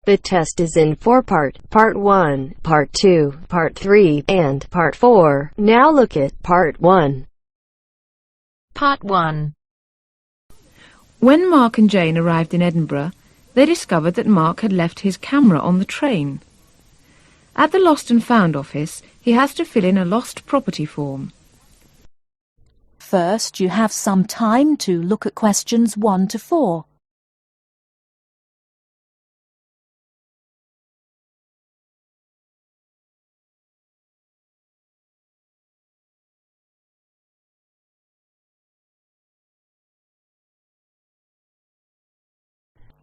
The test is in 4 parts: Part 1, Part 2, Part 3, and Part 4. Now look at Part 1. Part 1. When Mark and Jane arrived in Edinburgh, they discovered that Mark had left his camera on the train. At the Lost and Found office, he has to fill in a lost property form. First, you have some time to look at questions 1 to 4.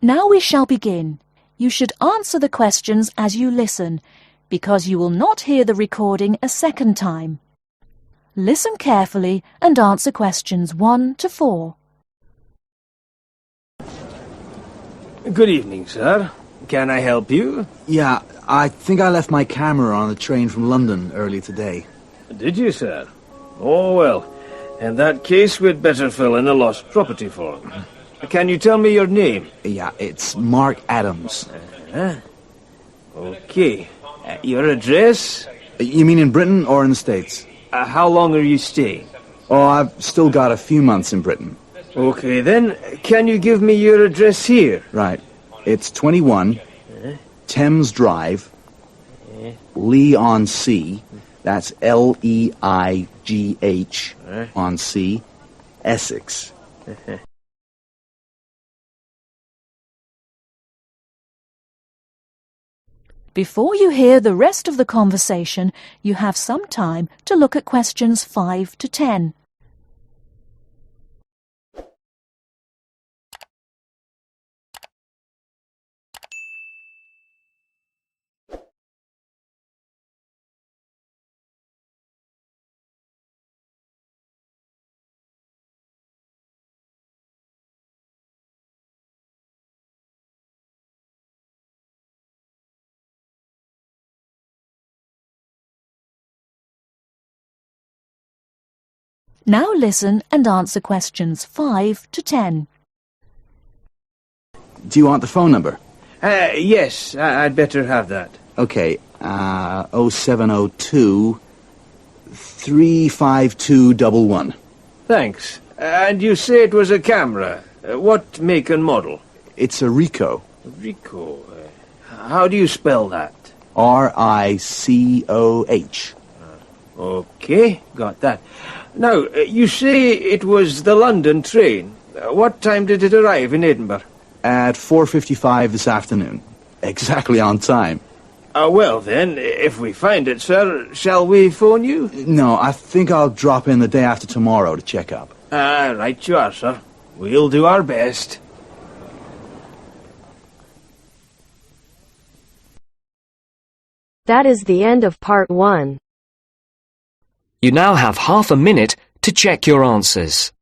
Now we shall begin. You should answer the questions as you listen, because you will not hear the recording a second time. Listen carefully and answer questions 1 to 4. Good evening, sir. Can I help you? Yeah, I think I left my camera on the train from London early today. Did you, sir? Oh, well. In that case, we'd better fill in a lost property form. Can you tell me your name? Yeah, it's Mark Adams. Okay. Your address? You mean in Britain or in the States? How long are you staying? Oh, I've still got a few months in Britain. Okay, then. Can you give me your address here? Right. It's 21 Thames Drive, Leigh-on-Sea. That's Leigh on Sea, Essex. Before you hear the rest of the conversation, you have some time to look at questions 5 to 10. Now listen and answer questions 5 to 10. Do you want the phone number? Yes, I'd better have that. Okay, 0702 35211. Thanks. And you say it was a camera. What make and model? It's a Ricoh. Ricoh. How do you spell that? Ricoh. Okay, got that. Now, you say it was the London train. What time did it arrive in Edinburgh? At 4:55 this afternoon. Exactly on time. Well then, if we find it, sir, shall we phone you? No, I think I'll drop in the day after tomorrow to check up. Right you are, sir. We'll do our best. That is the end of Part 1. You now have half a minute to check your answers.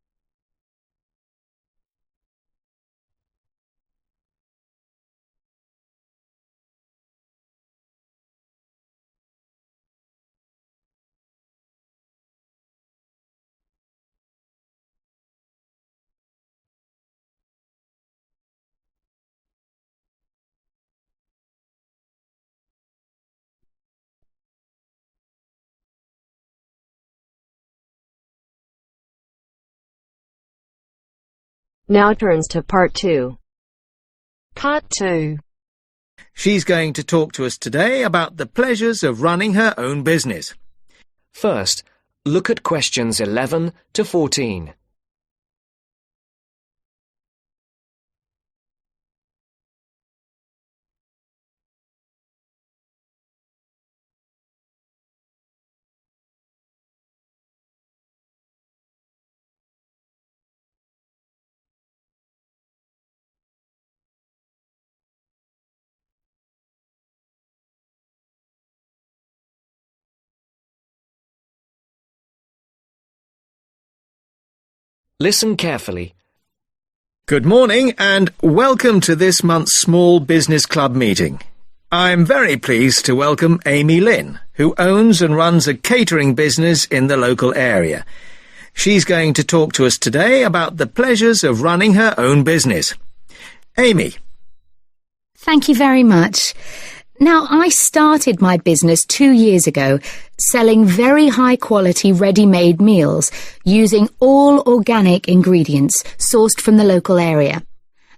Now turns to Part 2. Part 2. She's going to talk to us today about the pleasures of running her own business. First, look at questions 11 to 14. Listen carefully. Good morning and welcome to this month's Small Business Club meeting. I'm very pleased to welcome Amy Lynn, who owns and runs a catering business in the local area. She's going to talk to us today about the pleasures of running her own business. Amy. Thank you very much. Now, I started my business 2 years ago, selling very high-quality ready-made meals using all organic ingredients sourced from the local area.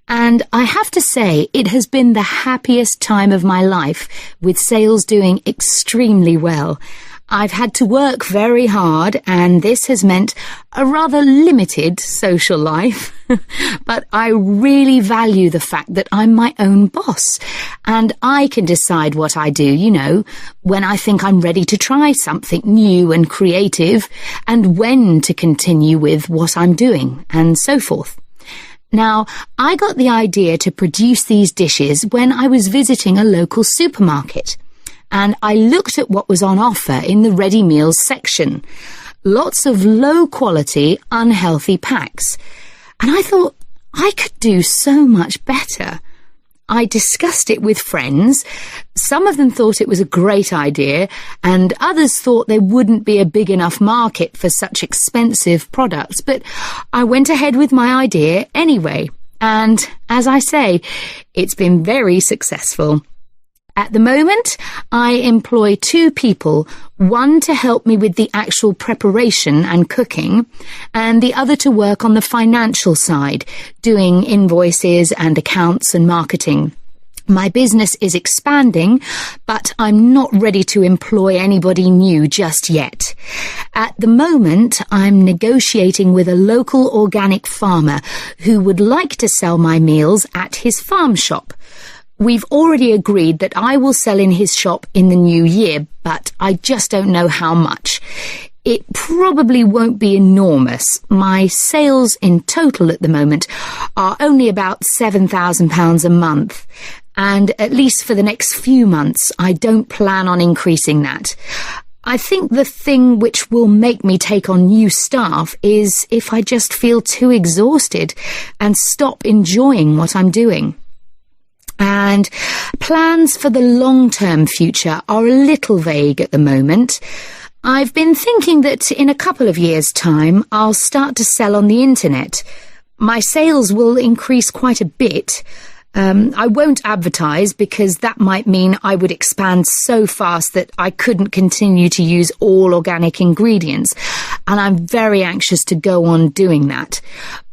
And I have to say, it has been the happiest time of my life, with sales doing extremely well. I've had to work very hard, and this has meant a rather limited social life. But I really value the fact that I'm my own boss, and I can decide what I do, when I think I'm ready to try something new and creative, and when to continue with what I'm doing, and so forth. Now, I got the idea to produce these dishes when I was visiting a local supermarket, and I looked at what was on offer in the ready meals section. Lots of low-quality, unhealthy packs. And I thought, I could do so much better. I discussed it with friends. Some of them thought it was a great idea, and others thought there wouldn't be a big enough market for such expensive products. But I went ahead with my idea anyway. And, as I say, it's been very successful. At the moment, I employ 2 people, one to help me with the actual preparation and cooking, and the other to work on the financial side, doing invoices and accounts and marketing. My business is expanding, but I'm not ready to employ anybody new just yet. At the moment, I'm negotiating with a local organic farmer who would like to sell my meals at his farm shop. We've already agreed that I will sell in his shop in the new year, but I just don't know how much. It probably won't be enormous. My sales in total at the moment are only about £7,000 a month, and at least for the next few months, I don't plan on increasing that. I think the thing which will make me take on new staff is if I just feel too exhausted and stop enjoying what I'm doing. And plans for the long-term future are a little vague at the moment. I've been thinking that in a couple of years' time, I'll start to sell on the internet. My sales will increase quite a bit. I won't advertise because that might mean I would expand so fast that I couldn't continue to use all organic ingredients, and I'm very anxious to go on doing that.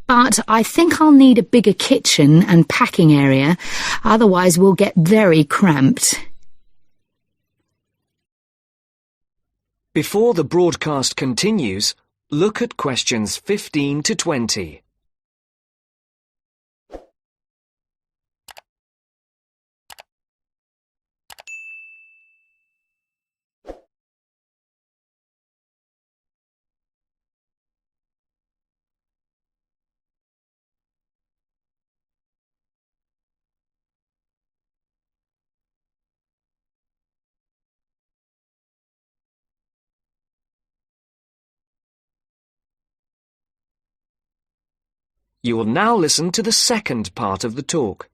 But I think I'll need a bigger kitchen and packing area, otherwise we'll get very cramped. Before the broadcast continues, look at questions 15 to 20. You will now listen to the second part of the talk.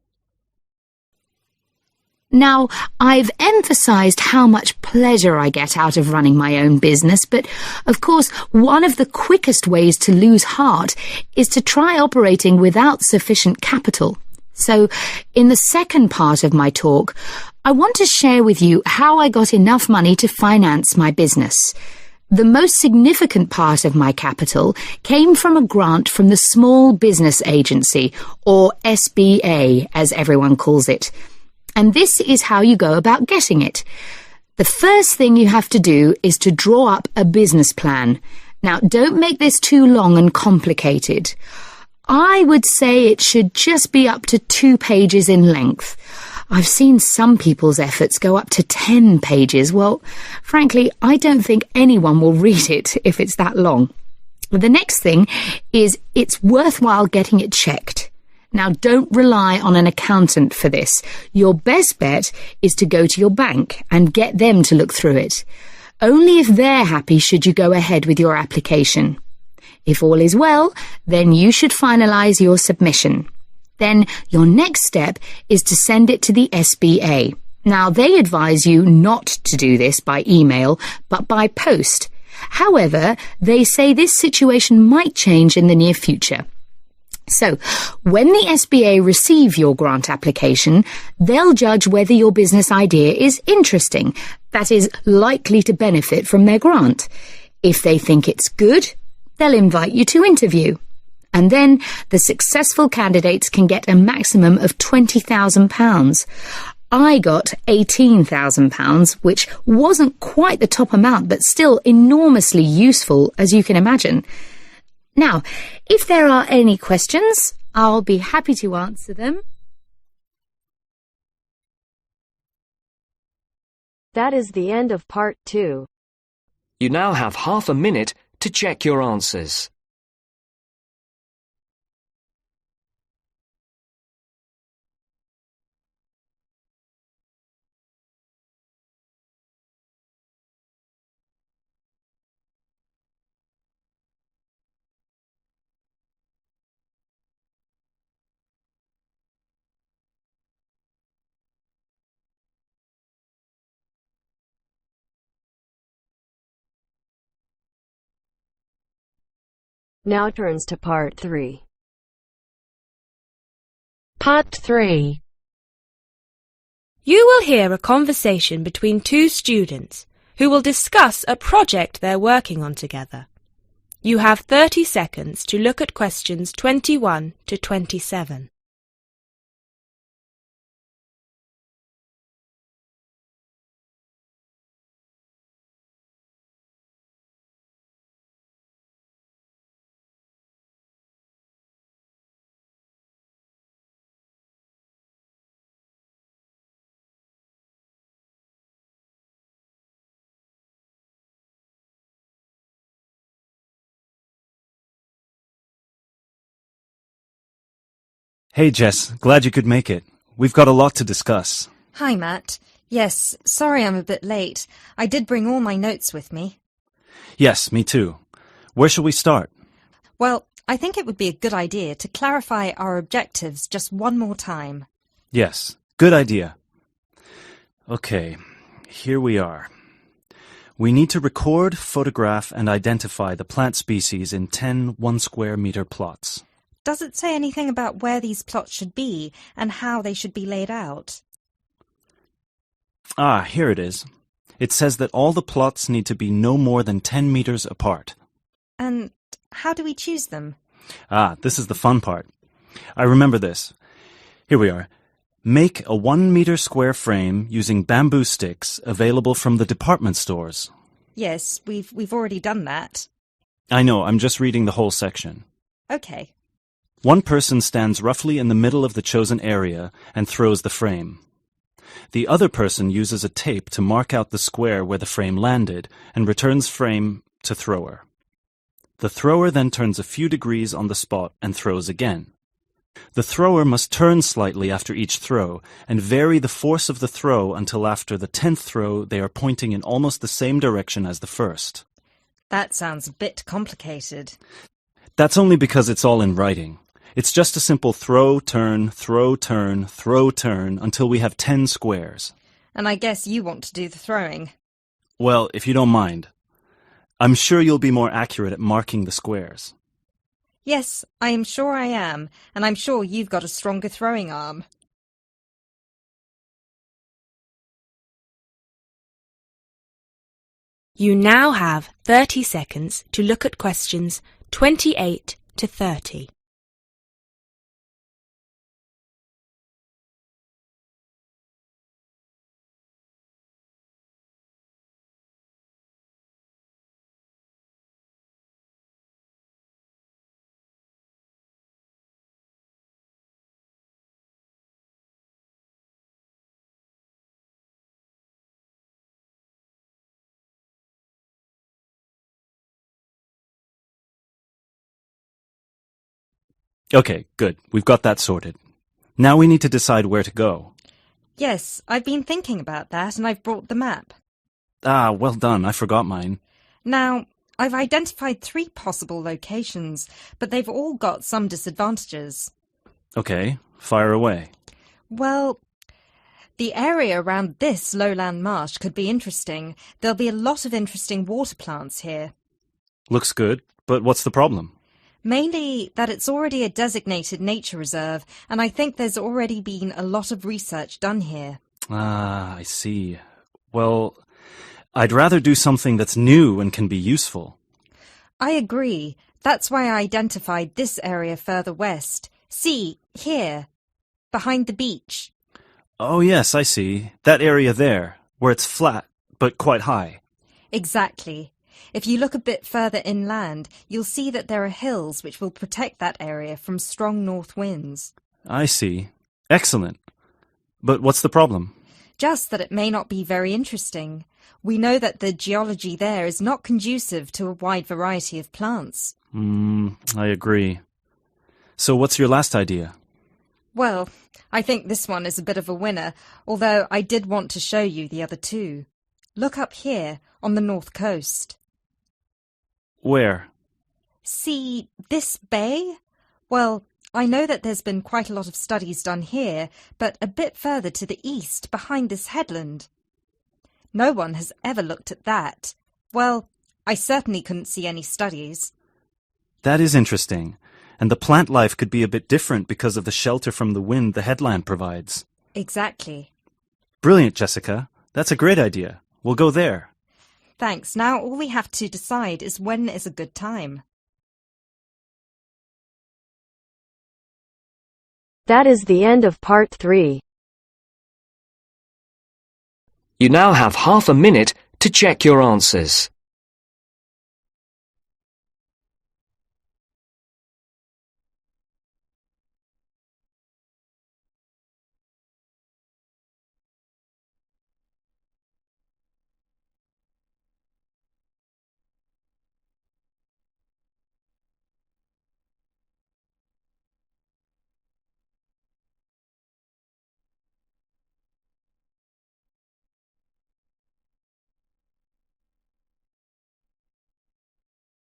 Now, I've emphasised how much pleasure I get out of running my own business, but of course, one of the quickest ways to lose heart is to try operating without sufficient capital. So, in the second part of my talk, I want to share with you how I got enough money to finance my business. The most significant part of my capital came from a grant from the Small Business Agency, or SBA, as everyone calls it. And this is how you go about getting it. The first thing you have to do is to draw up a business plan. Now, don't make this too long and complicated. I would say it should just be up to 2 pages in length. I've seen some people's efforts go up to 10 pages. Well, frankly, I don't think anyone will read it if it's that long. The next thing is it's worthwhile getting it checked. Now, don't rely on an accountant for this. Your best bet is to go to your bank and get them to look through it. Only if they're happy should you go ahead with your application. If all is well, then you should finalise your submission. Then your next step is to send it to the SBA. Now, they advise you not to do this by email, but by post. However, they say this situation might change in the near future. So, when the SBA receive your grant application, they'll judge whether your business idea is interesting, that is, likely to benefit from their grant. If they think it's good, they'll invite you to interview. And then the successful candidates can get a maximum of £20,000. I got £18,000, which wasn't quite the top amount, but still enormously useful, as you can imagine. Now, if there are any questions, I'll be happy to answer them. That is the end of part 2. You now have half a minute to check your answers. Now turns to part 3. Part 3. You will hear a conversation between two students who will discuss a project they're working on together. You have 30 seconds to look at questions 21 to 27. Hey Jess, glad you could make it. We've got a lot to discuss. Hi Matt. Yes, sorry I'm a bit late. I did bring all my notes with me. Yes, me too. Where shall we start? Well, I think it would be a good idea to clarify our objectives just one more time. Yes, good idea. Okay, here we are. We need to record, photograph, and identify the plant species in 10 1-square-meter plots. Does it say anything about where these plots should be and how they should be laid out? Ah, here it is. It says that all the plots need to be no more than 10 meters apart. And how do we choose them? Ah, this is the fun part. I remember this. Here we are. Make a 1-meter square frame using bamboo sticks available from the department stores. Yes, we've already done that. I know, I'm just reading the whole section. Okay. One person stands roughly in the middle of the chosen area and throws the frame. The other person uses a tape to mark out the square where the frame landed and returns frame to thrower. The thrower then turns a few degrees on the spot and throws again. The thrower must turn slightly after each throw and vary the force of the throw until after the 10th throw they are pointing in almost the same direction as the first. That sounds a bit complicated. That's only because it's all in writing. It's just a simple throw, turn, throw, turn, throw, turn until we have 10 squares. And I guess you want to do the throwing. Well, if you don't mind. I'm sure you'll be more accurate at marking the squares. Yes, I am sure I am, and I'm sure you've got a stronger throwing arm. You now have 30 seconds to look at questions 28 to 30. Okay, good. We've got that sorted. Now we need to decide where to go. Yes, I've been thinking about that and I've brought the map. Ah, well done. I forgot mine. Now, I've identified 3 possible locations, but they've all got some disadvantages. Okay, fire away. Well, the area around this lowland marsh could be interesting. There'll be a lot of interesting water plants here. Looks good, but what's the problem? Mainly that it's already a designated nature reserve, and I think there's already been a lot of research done here. Ah, I see. Well, I'd rather do something that's new and can be useful. I agree. That's why I identified this area further west. See, here, behind the beach. Oh yes, I see. That area there, where it's flat, but quite high. Exactly. If you look a bit further inland, you'll see that there are hills which will protect that area from strong north winds. I see. Excellent. But what's the problem? Just that it may not be very interesting. We know that the geology there is not conducive to a wide variety of plants. I agree. So what's your last idea? Well, I think this one is a bit of a winner, although I did want to show you the other two. Look up here, on the north coast. Where? See this bay? Well, I know that there's been quite a lot of studies done here, but a bit further to the east, behind this headland. No one has ever looked at that. Well, I certainly couldn't see any studies. That is interesting. And the plant life could be a bit different because of the shelter from the wind the headland provides. Exactly. Brilliant, Jessica. That's a great idea. We'll go there. Thanks. Now all we have to decide is when is a good time. That is the end of part 3. You now have half a minute to check your answers.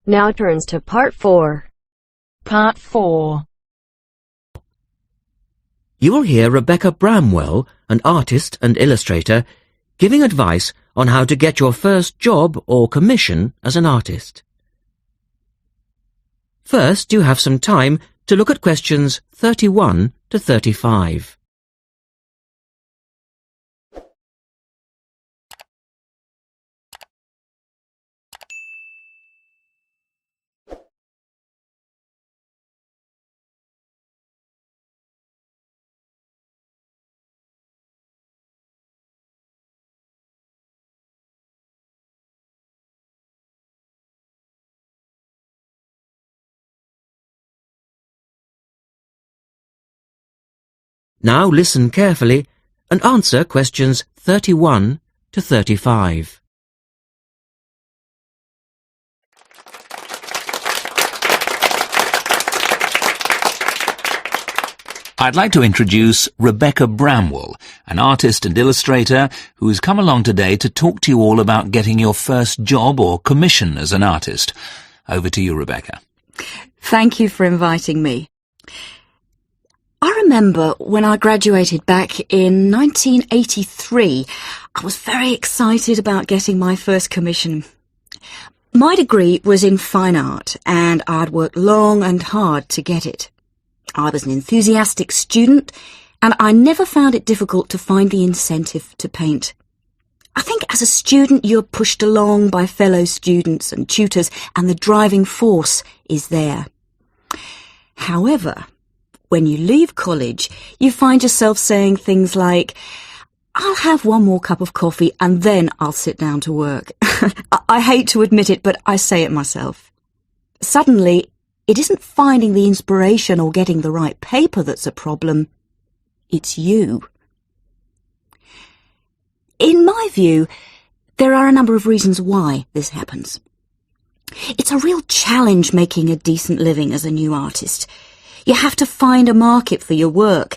Now turns to part 4. Part 4. You will hear Rebecca Bramwell, an artist and illustrator, giving advice on how to get your first job or commission as an artist. First, you have some time to look at questions 31 to 35. Now listen carefully and answer questions 31 to 35. I'd like to introduce Rebecca Bramwell, an artist and illustrator who's come along today to talk to you all about getting your first job or commission as an artist. Over to you, Rebecca. Thank you for inviting me. I remember when I graduated back in 1983, I was very excited about getting my first commission. My degree was in fine art, and I'd worked long and hard to get it. I was an enthusiastic student, and I never found it difficult to find the incentive to paint. I think as a student you're pushed along by fellow students and tutors, and the driving force is there. However, when you leave college, you find yourself saying things like, I'll have one more cup of coffee and then I'll sit down to work. I hate to admit it, but I say it myself. Suddenly, it isn't finding the inspiration or getting the right paper that's a problem. It's you. In my view, there are a number of reasons why this happens. It's a real challenge making a decent living as a new artist. You have to find a market for your work.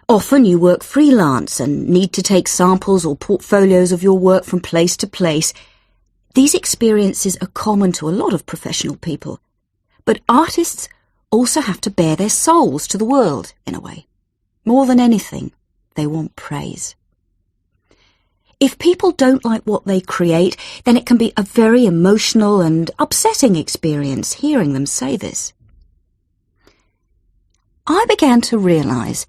Often you work freelance and need to take samples or portfolios of your work from place to place. These experiences are common to a lot of professional people. But artists also have to bare their souls to the world, in a way. More than anything, they want praise. If people don't like what they create, then it can be a very emotional and upsetting experience hearing them say this. I began to realise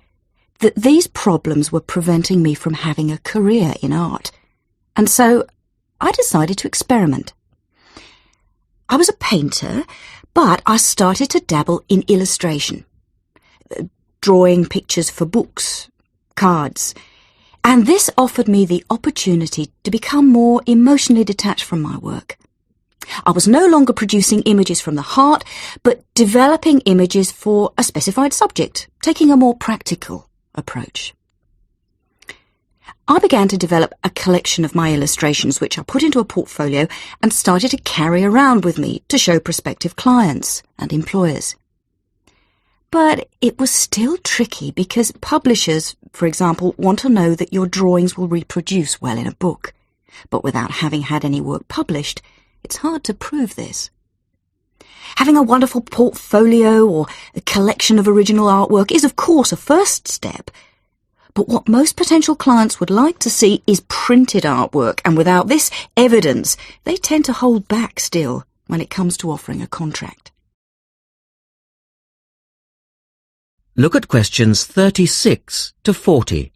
that these problems were preventing me from having a career in art, and so I decided to experiment. I was a painter, but I started to dabble in illustration, drawing pictures for books, cards, and this offered me the opportunity to become more emotionally detached from my work. I was no longer producing images from the heart, but developing images for a specified subject, taking a more practical approach. I began to develop a collection of my illustrations, which I put into a portfolio and started to carry around with me to show prospective clients and employers. But it was still tricky because publishers, for example, want to know that your drawings will reproduce well in a book. But without having had any work published, it's hard to prove this. Having a wonderful portfolio or a collection of original artwork is, of course, a first step. But what most potential clients would like to see is printed artwork, and without this evidence, they tend to hold back still when it comes to offering a contract. Look at questions 36 to 40.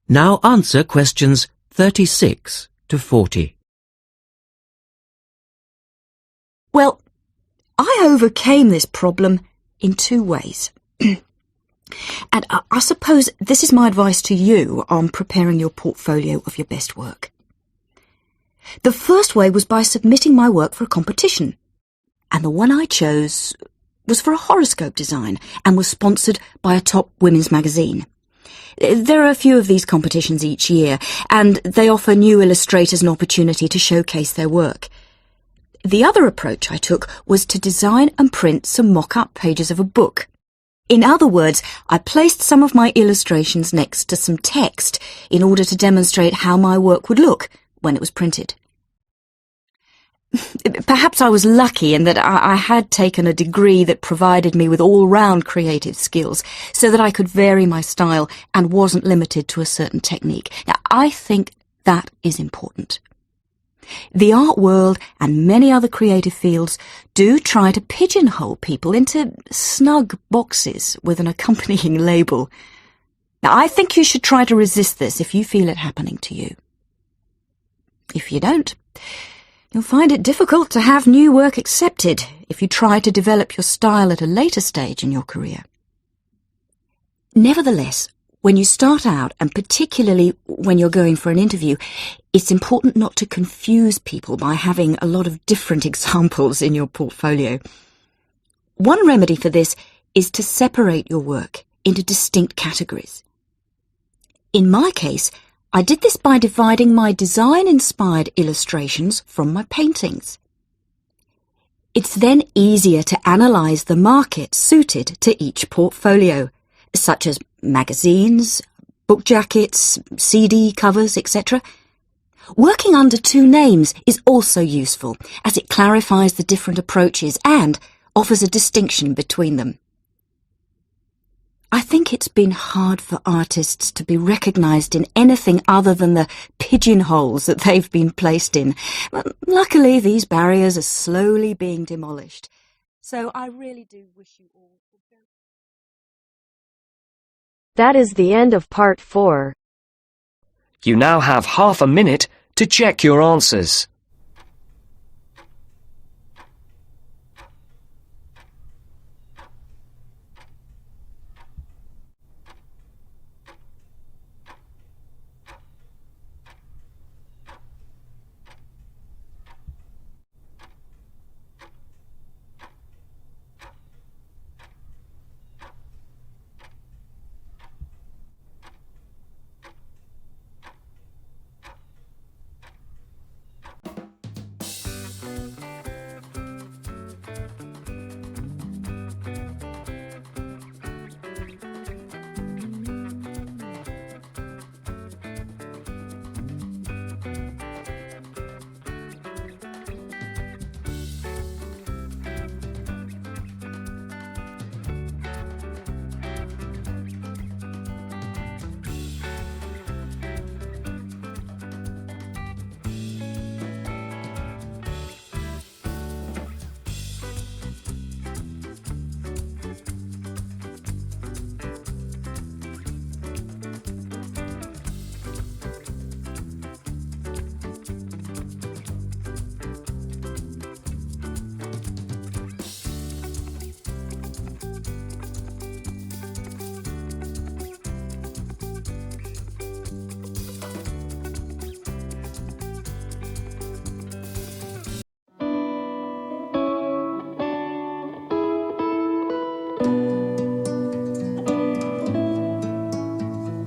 Now answer questions 36 to 40. Well, I overcame this problem in two ways. And I suppose this is my advice to you on preparing your portfolio of your best work. The first way was by submitting my work for a competition, and the one I chose was for a horoscope design and was sponsored by a top women's magazine. There are a few of these competitions each year, and they offer new illustrators an opportunity to showcase their work. The other approach I took was to design and print some mock-up pages of a book. In other words, I placed some of my illustrations next to some text in order to demonstrate how my work would look when it was printed. Perhaps I was lucky in that I had taken a degree that provided me with all-round creative skills so that I could vary my style and wasn't limited to a certain technique. Now, I think that is important. The art world and many other creative fields do try to pigeonhole people into snug boxes with an accompanying label. Now, I think you should try to resist this if you feel it happening to you. If you don't, you'll find it difficult to have new work accepted if you try to develop your style at a later stage in your career. Nevertheless, when you start out, and particularly when you're going for an interview, it's important not to confuse people by having a lot of different examples in your portfolio. One remedy for this is to separate your work into distinct categories. In my case, I did this by dividing my design-inspired illustrations from my paintings. It's then easier to analyse the market suited to each portfolio, such as magazines, book jackets, CD covers, etc. Working under two names is also useful, as it clarifies the different approaches and offers a distinction between them. I think it's been hard for artists to be recognised in anything other than the pigeonholes that they've been placed in. Luckily, these barriers are slowly being demolished. So I really do wish you all... That is the end of part 4. You now have half a minute to check your answers.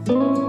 Bye.